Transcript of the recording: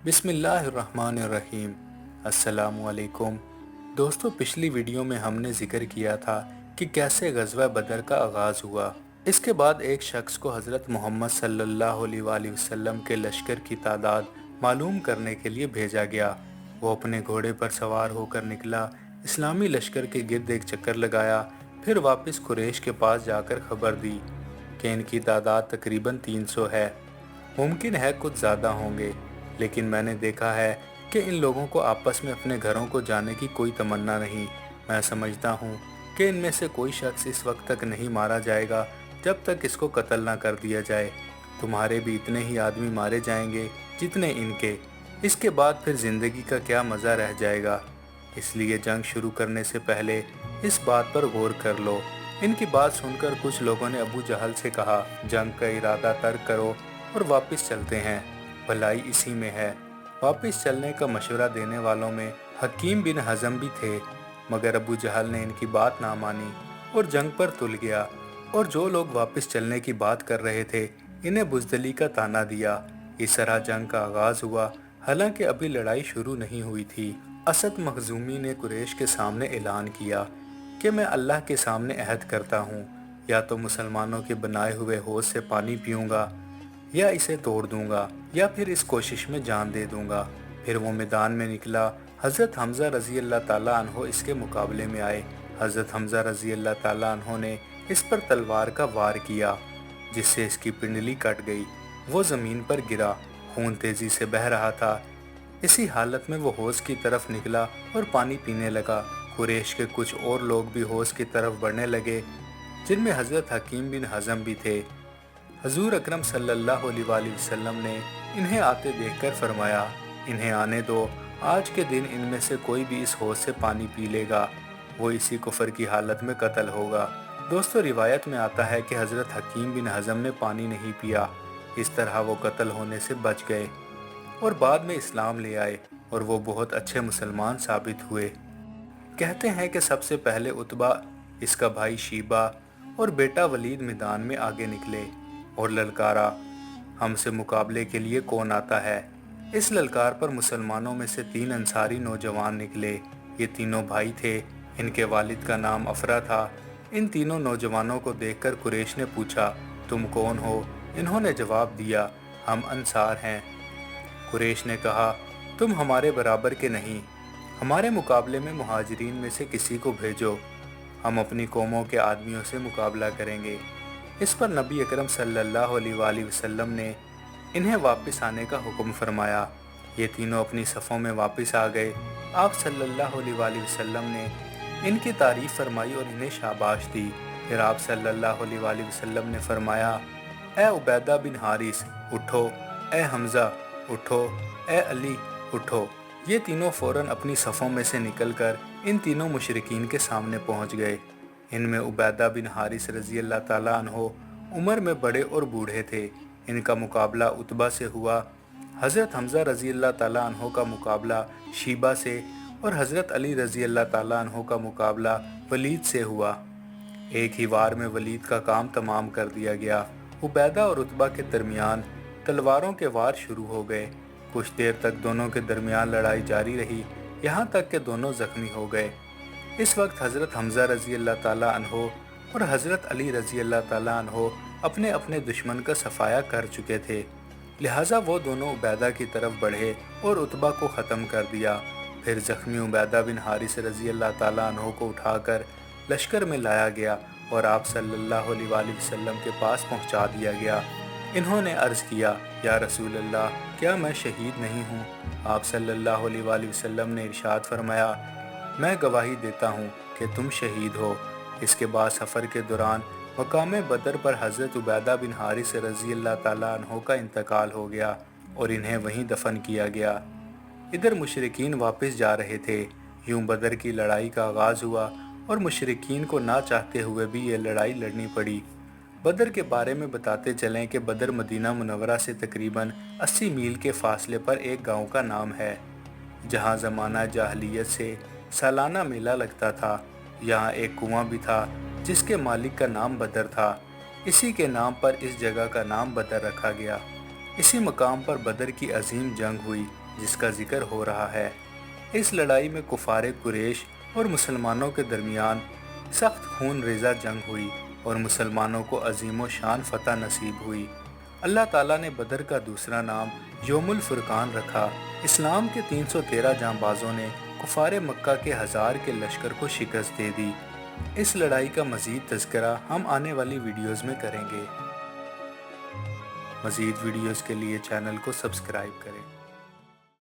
بسم اللہ الرحمن الرحیم۔ السلام علیکم دوستو، پچھلی ویڈیو میں ہم نے ذکر کیا تھا کہ کیسے غزوہ بدر کا آغاز ہوا۔ اس کے بعد ایک شخص کو حضرت محمد صلی اللہ علیہ وآلہ وسلم کے لشکر کی تعداد معلوم کرنے کے لیے بھیجا گیا۔ وہ اپنے گھوڑے پر سوار ہو کر نکلا، اسلامی لشکر کے گرد ایک چکر لگایا، پھر واپس قریش کے پاس جا کر خبر دی کہ ان کی تعداد تقریباً 300 ہے۔ ممکن ہے کچھ زیادہ ہوں گے، لیکن میں نے دیکھا ہے کہ ان لوگوں کو آپس میں اپنے گھروں کو جانے کی کوئی تمنا نہیں۔ میں سمجھتا ہوں کہ ان میں سے کوئی شخص اس وقت تک نہیں مارا جائے گا جب تک اس کو قتل نہ کر دیا جائے۔ تمہارے بھی اتنے ہی آدمی مارے جائیں گے جتنے ان کے۔ اس کے بعد پھر زندگی کا کیا مزہ رہ جائے گا؟ اس لیے جنگ شروع کرنے سے پہلے اس بات پر غور کر لو۔ ان کی بات سن کر کچھ لوگوں نے ابو جہل سے کہا، جنگ کا ارادہ ترک کرو اور واپس چلتے ہیں، بھلائی اسی میں ہے۔ واپس چلنے کا مشورہ دینے والوں میں حکیم بن حزم بھی تھے، مگر ابو جہل نے ان کی بات نہ مانی اور جنگ پر تل گیا، اور جو لوگ واپس چلنے کی بات کر رہے تھے انہیں بزدلی کا طعنہ دیا۔ اس طرح جنگ کا آغاز ہوا، حالانکہ ابھی لڑائی شروع نہیں ہوئی تھی۔ اسد مخزومی نے قریش کے سامنے اعلان کیا کہ میں اللہ کے سامنے عہد کرتا ہوں، یا تو مسلمانوں کے بنائے ہوئے حوض سے پانی پیوں گا یا اسے توڑ دوں گا، یا پھر اس کوشش میں جان دے دوں گا۔ پھر وہ میدان میں نکلا۔ حضرت حمزہ رضی اللہ تعالیٰ عنہ اس کے مقابلے میں آئے۔ حضرت حمزہ رضی اللہ تعالیٰ عنہ نے اس پر تلوار کا وار کیا، جس سے اس کی پنڈلی کٹ گئی۔ وہ زمین پر گرا، خون تیزی سے بہہ رہا تھا۔ اسی حالت میں وہ حوض کی طرف نکلا اور پانی پینے لگا۔ قریش کے کچھ اور لوگ بھی حوض کی طرف بڑھنے لگے، جن میں حضرت حکیم بن حزم بھی تھے۔ حضور اکرم صلی اللہ علیہ وآلہ وسلم نے انہیں آتے دیکھ کر فرمایا، انہیں آنے دو، آج کے دن ان میں سے کوئی بھی اس حوض سے پانی پی لے گا، وہ اسی کفر کی حالت میں قتل ہوگا۔ دوستو، روایت میں آتا ہے کہ حضرت حکیم بن حزم نے پانی نہیں پیا، اس طرح وہ قتل ہونے سے بچ گئے اور بعد میں اسلام لے آئے، اور وہ بہت اچھے مسلمان ثابت ہوئے۔ کہتے ہیں کہ سب سے پہلے عتبہ، اس کا بھائی شیبہ اور بیٹا ولید میدان میں آگے نکلے اور للکارا، ہم سے مقابلے کے لیے کون آتا ہے؟ اس للکار پر مسلمانوں میں سے 3 انصاری نوجوان نکلے۔ یہ تینوں بھائی تھے، ان کے والد کا نام افرا تھا۔ ان تینوں نوجوانوں کو دیکھ کر قریش نے پوچھا، تم کون ہو؟ انہوں نے جواب دیا، ہم انصار ہیں۔ قریش نے کہا، تم ہمارے برابر کے نہیں، ہمارے مقابلے میں مہاجرین میں سے کسی کو بھیجو، ہم اپنی قوموں کے آدمیوں سے مقابلہ کریں گے۔ اس پر نبی اکرم صلی اللہ علیہ وآلہ وسلم نے انہیں واپس آنے کا حکم فرمایا۔ یہ تینوں اپنی صفوں میں واپس آ گئے۔ آپ صلی اللہ علیہ وآلہ وسلم نے ان کی تعریف فرمائی اور انہیں شاباش دی۔ پھر آپ صلی اللہ علیہ وآلہ وسلم نے فرمایا، اے عبیدہ بن حارث اٹھو، اے حمزہ اٹھو، اے علی اٹھو۔ یہ تینوں فوراً اپنی صفوں میں سے نکل کر ان تینوں مشرکین کے سامنے پہنچ گئے۔ ان میں عبیدہ بن حارث رضی اللہ تعالیٰ عنہ عمر میں بڑے اور بوڑھے تھے، ان کا مقابلہ عتبہ سے ہوا۔ حضرت حمزہ رضی اللہ تعالیٰ عنہ کا مقابلہ شیبہ سے، اور حضرت علی رضی اللہ تعالیٰ عنہ کا مقابلہ ولید سے ہوا۔ ایک ہی وار میں ولید کا کام تمام کر دیا گیا۔ عبیدہ اور عتبہ کے درمیان تلواروں کے وار شروع ہو گئے۔ کچھ دیر تک دونوں کے درمیان لڑائی جاری رہی، یہاں تک کہ دونوں زخمی ہو گئے۔ اس وقت حضرت حمزہ رضی اللہ تعالیٰ عنہ اور حضرت علی رضی اللہ تعالیٰ عنہ اپنے اپنے دشمن کا صفایا کر چکے تھے، لہٰذا وہ دونوں عبیدہ کی طرف بڑھے اور عتبہ کو ختم کر دیا۔ پھر زخمی عبیدہ بن حارث رضی اللہ تعالیٰ عنہ کو اٹھا کر لشکر میں لایا گیا اور آپ صلی اللہ علیہ وآلہ وسلم کے پاس پہنچا دیا گیا۔ انہوں نے عرض کیا، یا رسول اللہ، کیا میں شہید نہیں ہوں؟ آپ صلی اللہ علیہ وآلہ وسلم نے ارشاد فرمایا، میں گواہی دیتا ہوں کہ تم شہید ہو۔ اس کے بعد سفر کے دوران مقام بدر پر حضرت عبیدہ بن حارث رضی اللہ تعالیٰ عنہ کا انتقال ہو گیا اور انہیں وہیں دفن کیا گیا۔ ادھر مشرکین واپس جا رہے تھے۔ یوں بدر کی لڑائی کا آغاز ہوا اور مشرکین کو نہ چاہتے ہوئے بھی یہ لڑائی لڑنی پڑی۔ بدر کے بارے میں بتاتے چلیں کہ بدر مدینہ منورہ سے تقریباً 80 میل کے فاصلے پر ایک گاؤں کا نام ہے، جہاں زمانہ جاہلیت سے سالانہ میلہ لگتا تھا۔ یہاں ایک کنواں بھی تھا جس کے مالک کا نام بدر تھا، اسی کے نام پر اس جگہ کا نام بدر رکھا گیا۔ اسی مقام پر بدر کی عظیم جنگ ہوئی۔ جس کا ذکر ہو رہا ہے۔ اس لڑائی میں کفار قریش اور مسلمانوں کے درمیان سخت خون ریزہ جنگ ہوئی اور مسلمانوں کو عظیم و شان فتح نصیب ہوئی۔ اللہ تعالیٰ نے بدر کا دوسرا نام یوم الفرقان رکھا۔ اسلام کے 313 جانبازوں نے کفار مکہ کے 1000 کے لشکر کو شکست دے دی۔ اس لڑائی کا مزید تذکرہ ہم آنے والی ویڈیوز میں کریں گے۔ مزید ویڈیوز کے لیے چینل کو سبسکرائب کریں۔